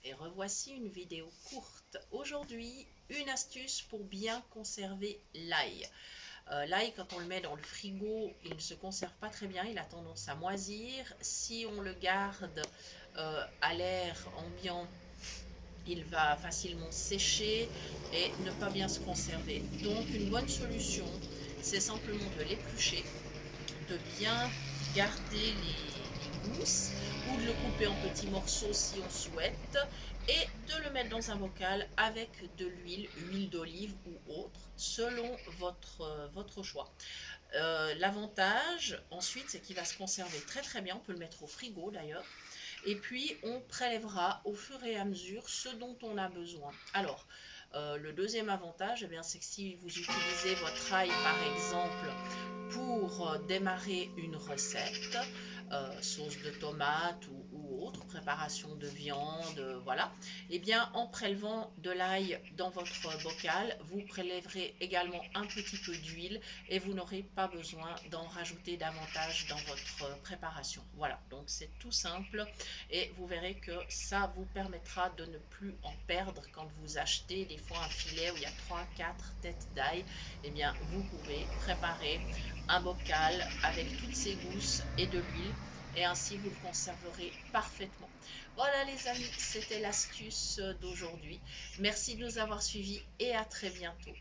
et revoici une vidéo courte. Aujourd'hui, une astuce pour bien conserver l'ail. L'ail, quand on le met dans le frigo, il ne se conserve pas très bien, il a tendance à moisir. Si on le garde à l'air ambiant, il va facilement sécher et ne pas bien se conserver. Donc une bonne solution, c'est simplement de l'éplucher, de bien garder les gousses ou de le couper en petits morceaux si on souhaite et de le mettre dans un bocal avec de l'huile, huile d'olive ou autre, selon votre choix. L'avantage ensuite, c'est qu'il va se conserver très très bien, on peut le mettre au frigo d'ailleurs, et puis on prélèvera au fur et à mesure ce dont on a besoin. Alors, le deuxième avantage, eh bien, c'est que si vous utilisez votre ail par exemple pour démarrer une recette, sauce de tomate ou autre, préparation de viande, voilà, et eh bien en prélevant de l'ail dans votre bocal, vous prélèverez également un petit peu d'huile et vous n'aurez pas besoin d'en rajouter davantage dans votre préparation. Voilà, donc c'est tout simple et vous verrez que ça vous permettra de ne plus en perdre quand vous achetez des fois un filet où il y a 3-4 têtes d'ail. Eh bien, vous pouvez préparer un bocal avec toutes ces gousses et de l'huile et ainsi vous le conserverez parfaitement. Voilà les amis, c'était l'astuce d'aujourd'hui. Merci de nous avoir suivis et à très bientôt.